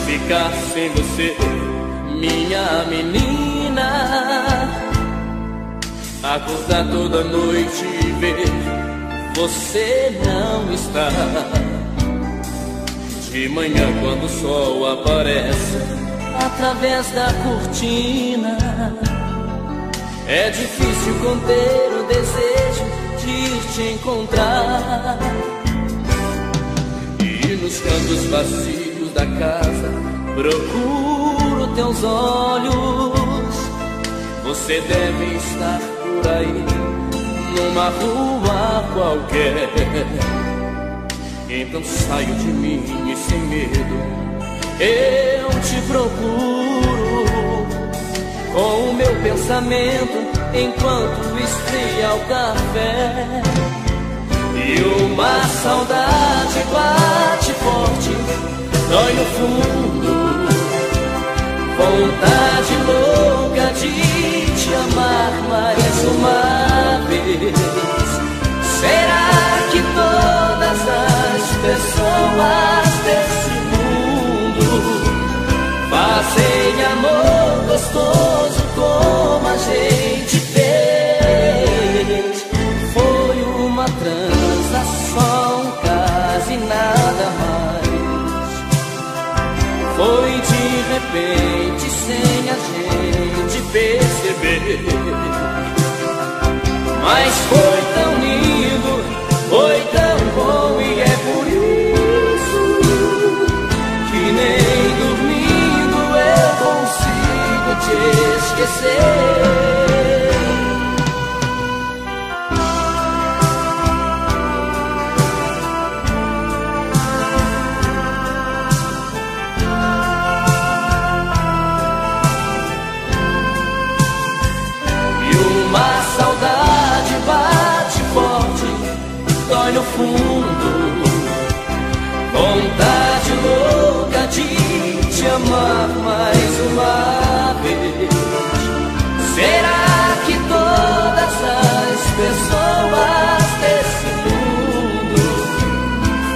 ficar sem você, minha menina. Acordar toda noite e ver você não está. De manhã quando o sol aparece através da cortina, é difícil conter o desejo de ir te encontrar. E nos cantos vazios da casa procuro teus olhos. Você deve estar por aí, numa rua qualquer. Então saio de mim e sem medo eu te procuro, com o meu pensamento enquanto esfria o café. E uma saudade bate forte, dói no fundo. Vontade louca de te amar mais uma vez. Será que todas as pessoas desse mundo fazem amor gostoso como a gente fez? Foi uma transa, só um caso e nada mais. Foi de repente, sem a gente perceber. Mas foi tão lindo, foi tão bom, e é por isso que nem dormindo eu consigo te esquecer. No fundo, vontade louca de te amar mais uma vez. Será que todas as pessoas desse mundo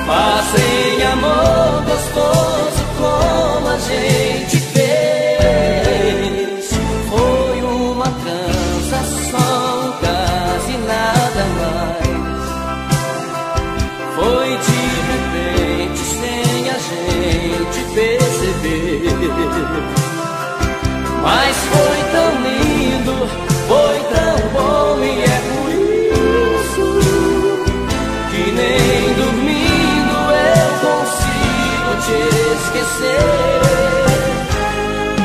fazem amor gostoso como a gente fez? Foi uma transa, só um caso e nada mais. Foi de repente, sem a gente perceber. Mas foi tão lindo, foi tão bom, e é por isso que nem dormindo eu consigo te esquecer.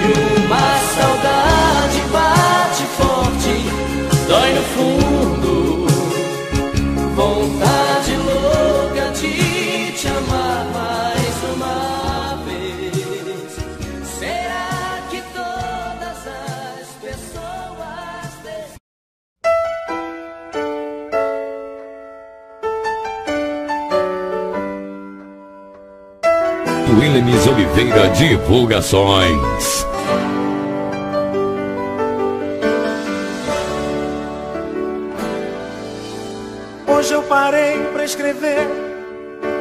E uma saudade bate forte, dói no fundo. Vontade louca de te amar mais uma vez. Será que todas as pessoas Williams Oliveira Divulgações. Hoje eu parei pra escrever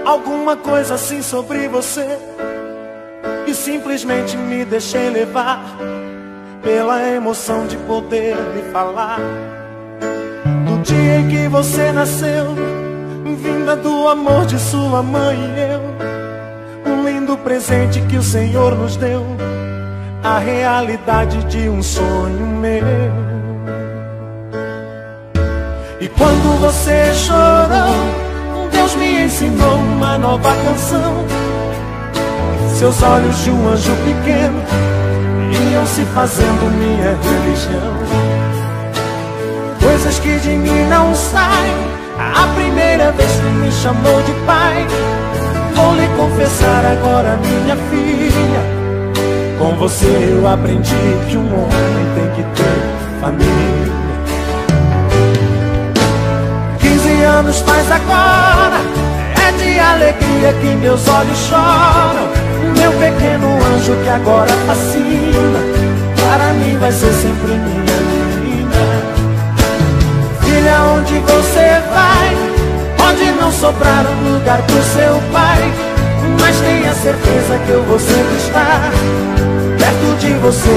alguma coisa assim sobre você, e simplesmente me deixei levar pela emoção de poder lhe falar do dia em que você nasceu, vinda do amor de sua mãe e eu. Um lindo presente que o Senhor nos deu, a realidade de um sonho meu. E quando você chorou, Deus me ensinou uma nova canção. Seus olhos de um anjo pequeno iam se fazendo minha religião. Coisas que de mim não saem, a primeira vez que me chamou de pai. Vou lhe confessar agora, minha filha, com você eu aprendi que um homem tem que ter família. 15 anos faz agora, é de alegria que meus olhos choram. Meu pequeno anjo que agora fascina, para mim vai ser sempre minha menina. Filha, onde você vai? Pode não sobrar um lugar pro seu pai. mas tenha certeza que eu vou sempre estar perto de você,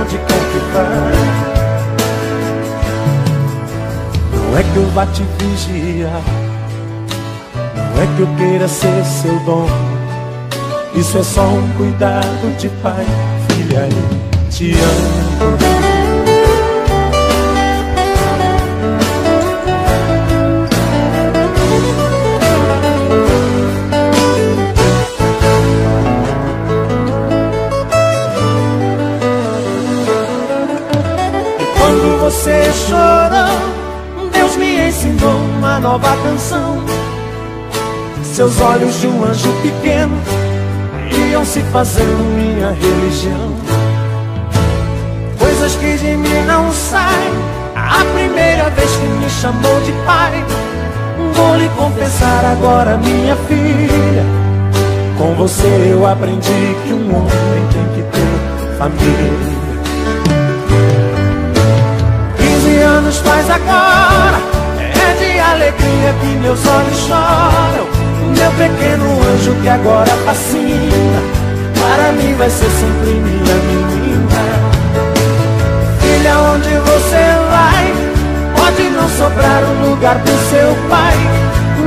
onde quer que vá. Não é que eu vá te vigiar, não é que eu queira ser seu dono. Isso é só um cuidado de pai. Filha, eu te amo. E quando você chorou, Deus me ensinou uma nova canção. Seus olhos de um anjo pequeno iam se fazendo minha religião. Coisas que de mim não saem. A primeira vez que me chamou de pai, vou lhe confessar agora, minha filha, com você eu aprendi que um homem tem que ter família. 15 anos faz agora, é de alegria que meus olhos choram. Meu pequeno anjo que agora fascina, para mim vai ser sempre minha menina. Filha, onde você vai, pode não sobrar um lugar pro seu pai,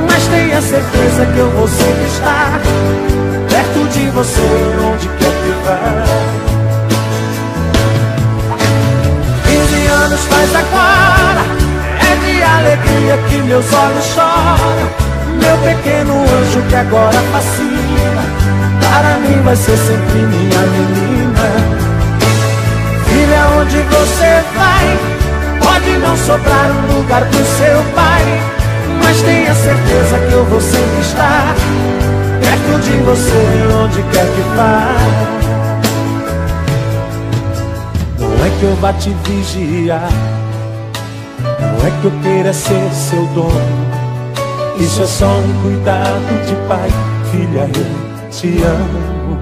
mas tenha certeza que eu vou sempre estar perto de você, onde quer que vá. 15 anos faz agora, é de alegria que meus olhos choram. Meu pequeno anjo que agora fascina, para mim vai ser sempre minha menina. Filha, onde você vai, pode não sobrar um lugar pro seu pai, mas tenha certeza que eu vou sempre estar perto de você, onde quer que vá. Não é que eu vá te vigiar, não é que eu queira ser seu dono. Isso é só um cuidado de pai. Filha, eu te amo.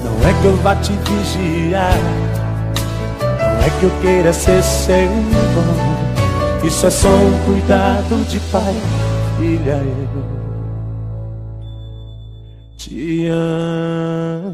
Não é que eu vá te vigiar, não é que eu queira ser seu dono. Isso é só um cuidado de pai. Filha, eu te amo.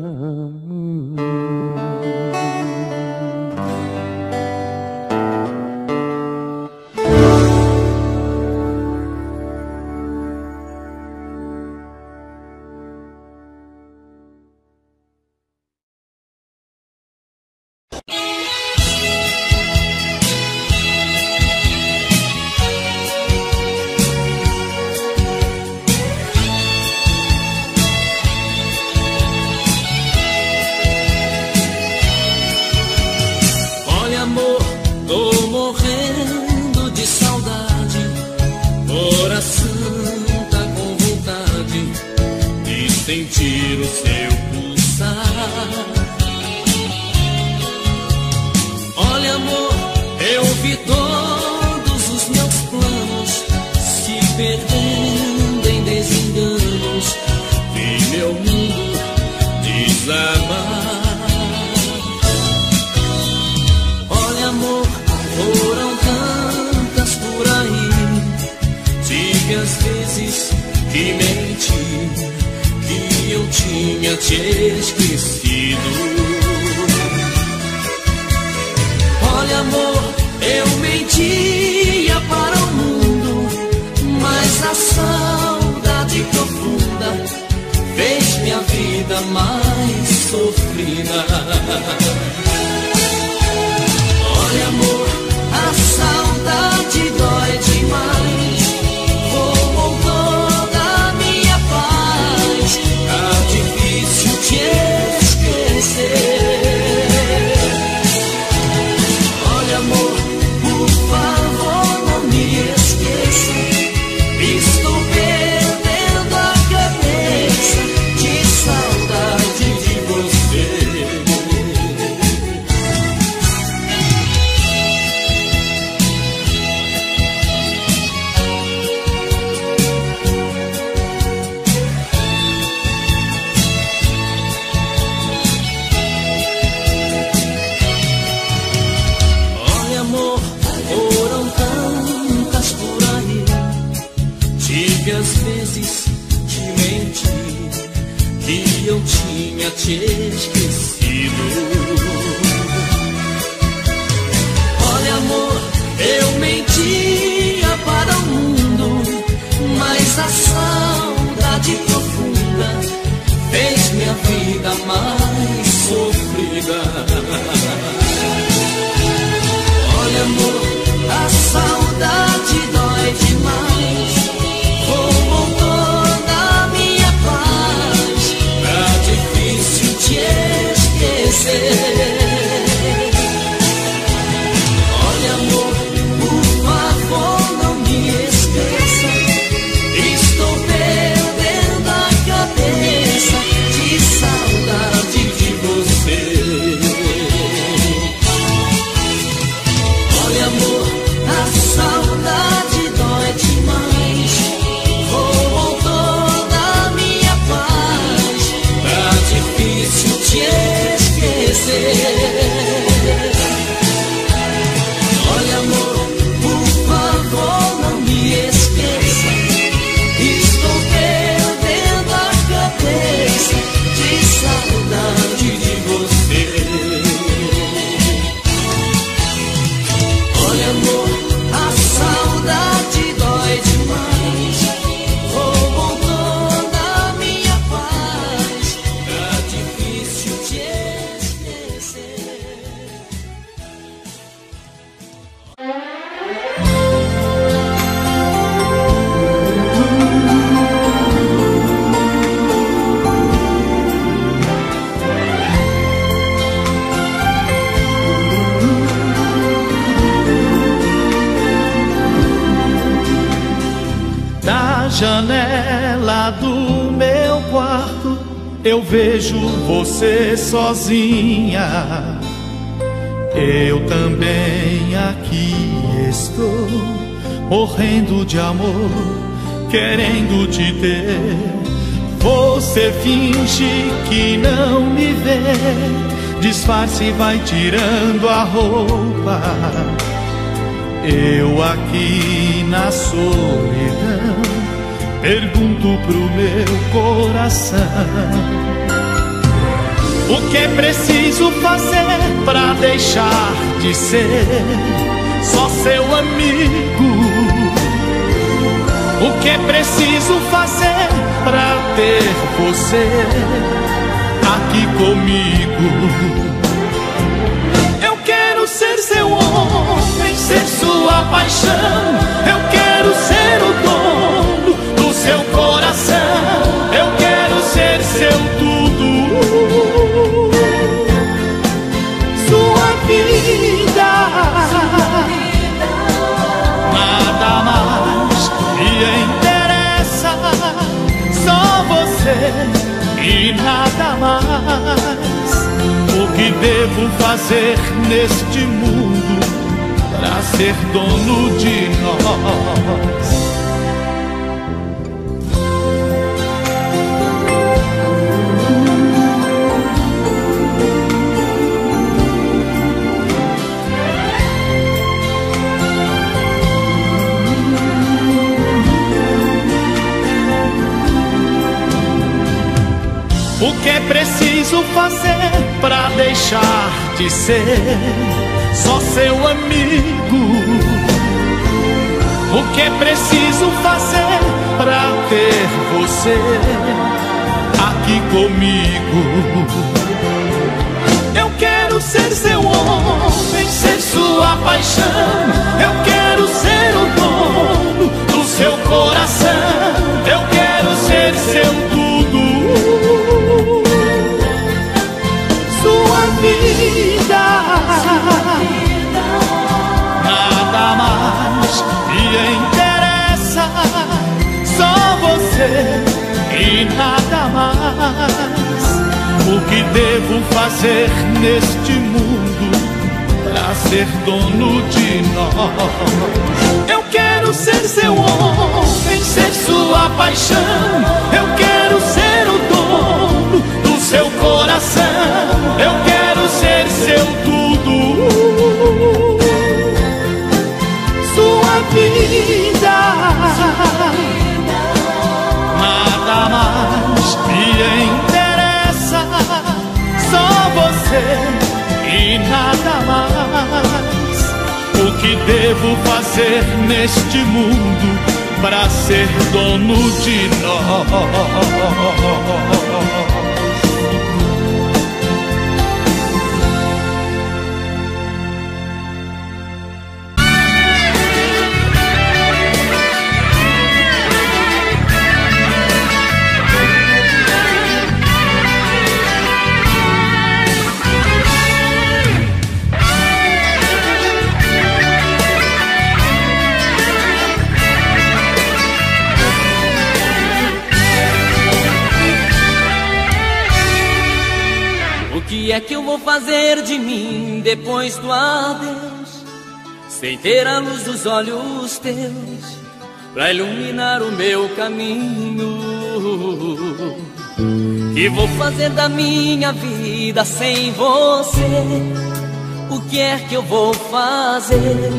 Sentir o seu pulsar. Olha, amor, eu vi todos os meus planos se perdendo em desenganos. Vi meu mundo desabar. Olha, amor, foram tantas por aí. Tive às vezes que mentir, eu tinha te esquecido. Olha, amor, eu mentia para o mundo, mas a saudade profunda fez minha vida mais sofrida. Olha, amor, a saudade dói demais. Roubou toda a minha paz. Tá difícil te esquecer. Olha, amor, por favor, não me esqueça. Estou perdendo a cabeça de saudade de você. que eu tinha te esquecido. Olha, amor, eu mentia para o mundo, mas a saudade profunda fez minha vida mais sofrida. Olha, amor, a saudade dói demais, roubou toda a minha paz, tá difícil te esquecer. Olha, amor, por favor, não me esqueça, estou perdendo a cabeça de saudade de você. Olha, amor, a saudade dói demais, roubou toda a minha paz, tá difícil te esquecer. Olha, amor, por favor, não me esqueça, estou perdendo a cabeça de saudade de você. Olha, amor, a saudade dói demais, roubou toda a minha paz, tá difícil te esquecer. Da janela do meu quarto eu vejo você sozinha. Eu também aqui estou, morrendo de amor, querendo te ter. Você finge que não me vê, disfarce e vai tirando a roupa. Eu aqui na solidão pergunto pro meu coração: o que é preciso fazer pra deixar de ser só seu amigo? O que é preciso fazer pra ter você aqui comigo? Eu quero ser seu homem, ser sua paixão. Eu quero ser o dono do seu coração. Eu quero ser seu tudo, sua vida. Nada mais me interessa, só você e nada mais. O que devo fazer neste mundo pra ser dono de nós? O que é preciso fazer pra deixar de ser só seu amigo? O que é preciso fazer pra ter você aqui comigo? Eu quero ser seu homem, ser sua paixão. Eu quero ser o dono do seu coração. Eu quero ser seu tudo, sua vida. Nada mais me interessa, só você e nada mais. O que devo fazer neste mundo pra ser dono de nós? Eu quero ser seu homem, ser sua paixão. Eu quero ser o dono do seu coração. Eu quero ser seu tudo, sua vida. Nada mais me interessa, e nada mais. O que devo fazer neste mundo para ser dono de nós? O que é que eu vou fazer de mim depois do adeus, sem ter a luz dos olhos teus pra iluminar o meu caminho? Que vou fazer da minha vida sem você? O que é que eu vou fazer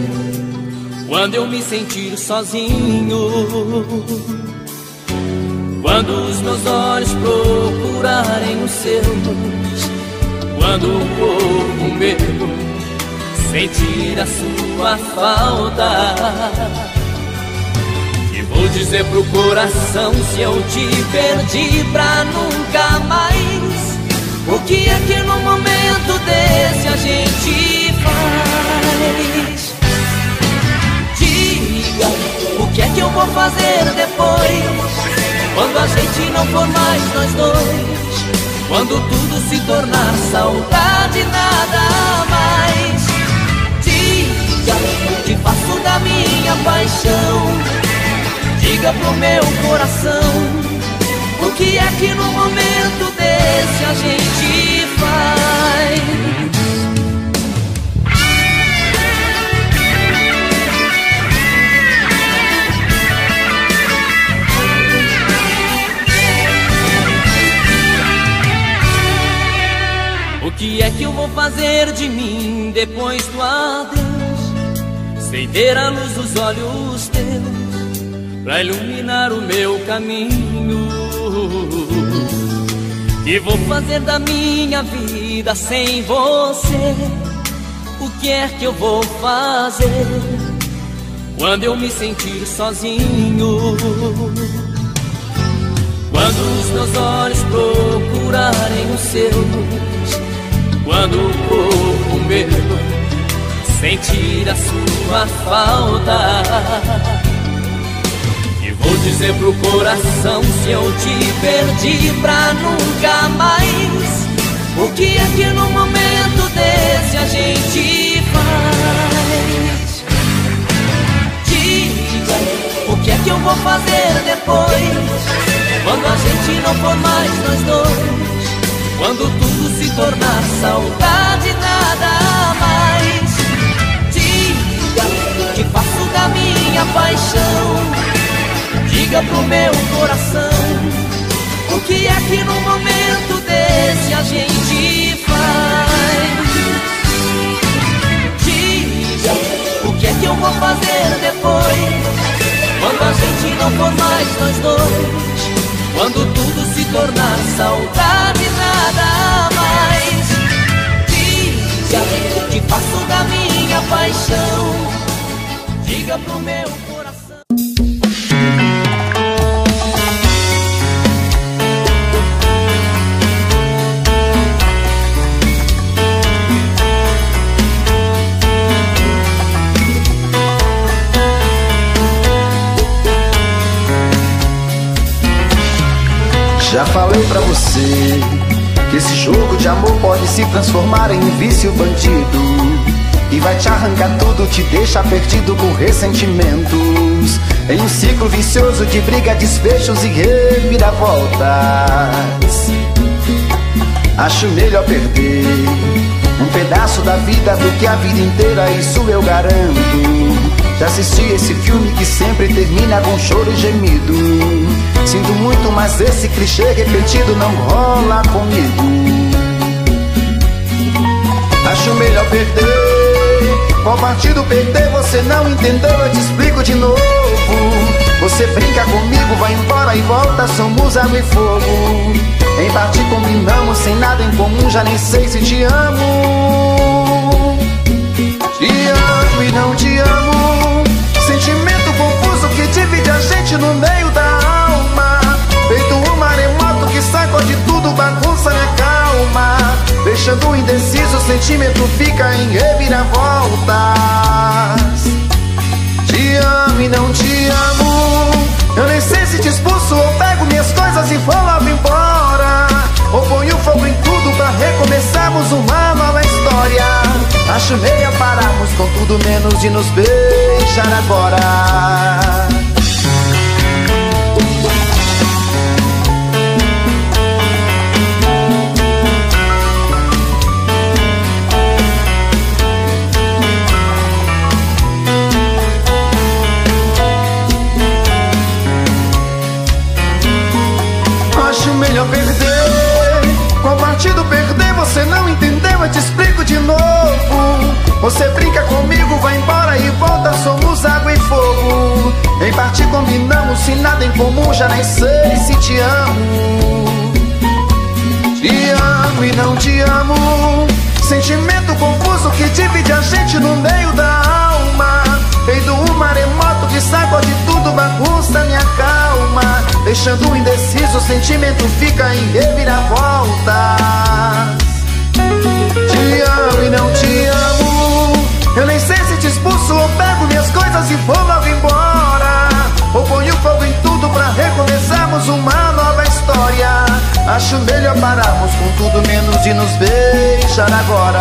quando eu me sentir sozinho? Quando os meus olhos procurarem os seus, quando o corpo meu sentir a sua falta, e vou dizer pro coração se eu te perdi pra nunca mais? O que é que no momento desse a gente faz? Diga, o que é que eu vou fazer depois, quando a gente não for mais nós dois? Quando tudo se tornar saudade, nada mais. Diga o que faço da minha paixão, diga pro meu coração, o que é que no momento desse a gente faz? O que é que eu vou fazer de mim depois do adeus, sem ter a luz dos olhos teus pra iluminar o meu caminho? Que vou fazer da minha vida sem você? O que é que eu vou fazer quando eu me sentir sozinho? Quando os meus olhos procurarem os seus, quando o corpo meu sentir a sua falta, e vou dizer pro coração se eu te perdi pra nunca mais? O que é que no momento desse a gente faz? Diga, o que é que eu vou fazer depois, quando a gente não for mais nós dois? Quando tudo se tornar saudade, nada mais. Diga o que faço da minha paixão, diga pro meu coração, o que é que no momento desse a gente faz? Diga o que é que eu vou fazer depois, quando a gente não for mais nós dois? Quando tudo se tornar saudade, nada mais. Diga o que faço da minha paixão, diga pro meu coração. Já falei pra você que esse jogo de amor pode se transformar em um vício bandido, e vai te arrancar tudo, te deixar perdido com ressentimentos, em um ciclo vicioso de briga, desfechos e reviravoltas. Acho melhor perder um pedaço da vida do que a vida inteira, isso eu garanto. Já assisti esse filme que sempre termina com choro e gemido. Sinto muito, mas esse clichê repetido não rola comigo. Acho melhor perder. Qual partido perder? Você não entendeu, eu te explico de novo. Você brinca comigo, vai embora e volta, somos água e fogo. Em parte combinamos sem nada em comum, já nem sei se te amo. Te amo e não te amo, sentimento confuso que divide a gente no meio da alma. Feito um maremoto que sacode tudo, bagunça minha calma. Deixando indeciso, o sentimento fica em reviravoltas. Te amo e não te amo, eu nem sei se te expulso ou pego minhas coisas e vou logo embora. Ou ponho fogo em tudo pra recomeçarmos uma nova história. Acho meio pararmos com tudo menos de nos beijar agora. Melhor perder. Qual partido perder? Você não entendeu, eu te explico de novo. Você brinca comigo, vai embora e volta, somos água e fogo. Em parte combinamos, se nada em comum, já nem sei se te amo. Te amo e não te amo, sentimento confuso que divide a gente no meio da alma. Feito um maremoto que sacode tudo, bagunça minha calma. Deixando indeciso, o sentimento fica em reviravoltas. Te amo e não te amo, eu nem sei se te expulso ou pego minhas coisas e vou logo embora. Ou ponho fogo em tudo pra recomeçarmos uma nova história. Acho melhor pararmos com tudo menos de nos beijar agora.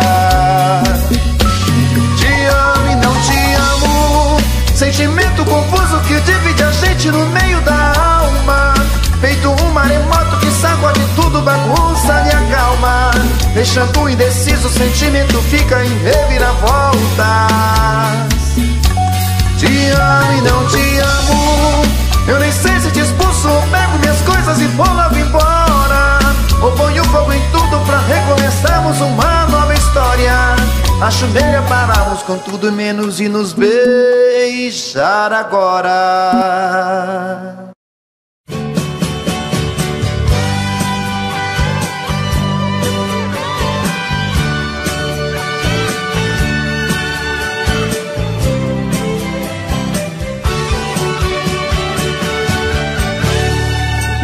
Te amo e não te amo, sentimento confuso que divide a gente no meio da alma. Feito um maremoto que sacode tudo, bagunça minha calma. Deixando indeciso, o sentimento fica em reviravoltas. Te amo e não te amo, eu nem sei se te expulso ou pego minhas coisas e vou logo embora. Ou ponho fogo em tudo pra recomeçarmos uma nova história. Acho melhor pararmos com tudo menos e nos beijar agora.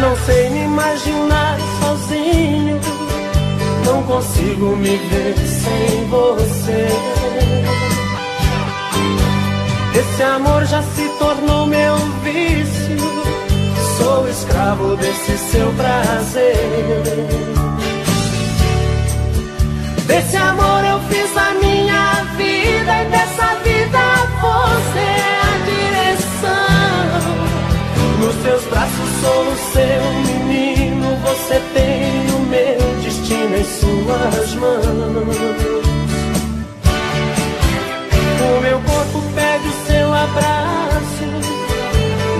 Não sei me imaginar sozinho, não consigo me ver sem você. Esse amor já se tornou meu vício, sou escravo desse seu prazer. Desse amor eu fiz a minha vida e dessa vida você é a direção. Nos teus braços sou o seu menino, você tem o meu destino em suas mãos. O meu corpo pede o seu abraço,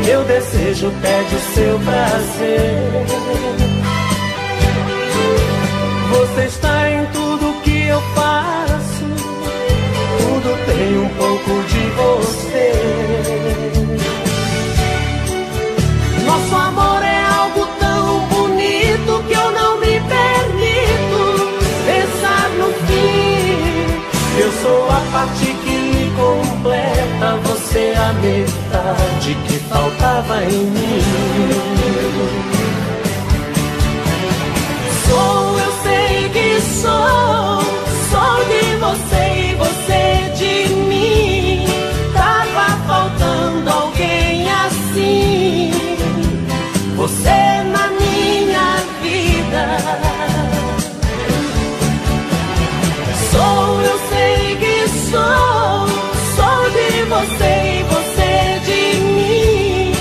meu desejo pede o seu prazer. Você está em tudo que eu faço, tudo tem um pouco de você. Nosso amor é algo tão bonito que eu não me permito pensar no fim. Eu sou a parte que me completa, você a metade que faltava em mim. Eu sei que sou de você e você de mim. Tava faltando alguém assim, você na minha vida. Eu sei que sou de você e você de mim.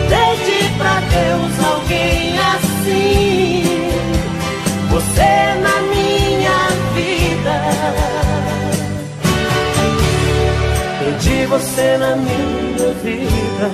Pedi pra Deus alguém assim, você na minha vida. Pedi você na minha vida.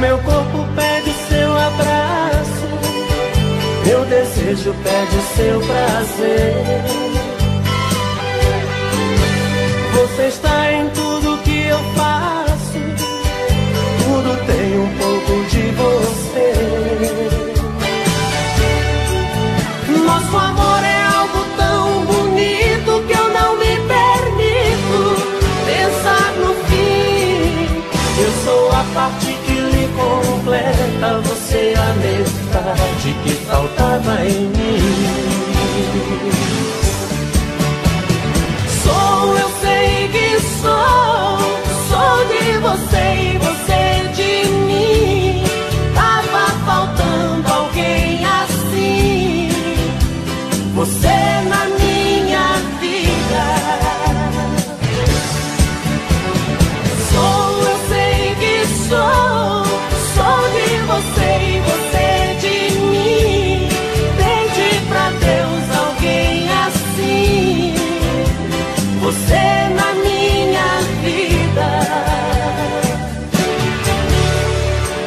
Meu corpo pede seu abraço, meu desejo pede seu prazer. Você está em tudo que eu faço, tudo tem um pouco de você. Nosso amor é algo tão bonito que eu não me permito pensar no fim. Eu sou a parte que lhe completa, você a metade que faltava em mim. Sou, eu sei que sou de você e você de mim. Tava faltando alguém assim, você na minha vida. Sou, eu sei que sou de você e você de mim. Pedi pra Deus alguém assim, você na minha vida.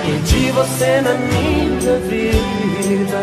Pedi você na minha vida.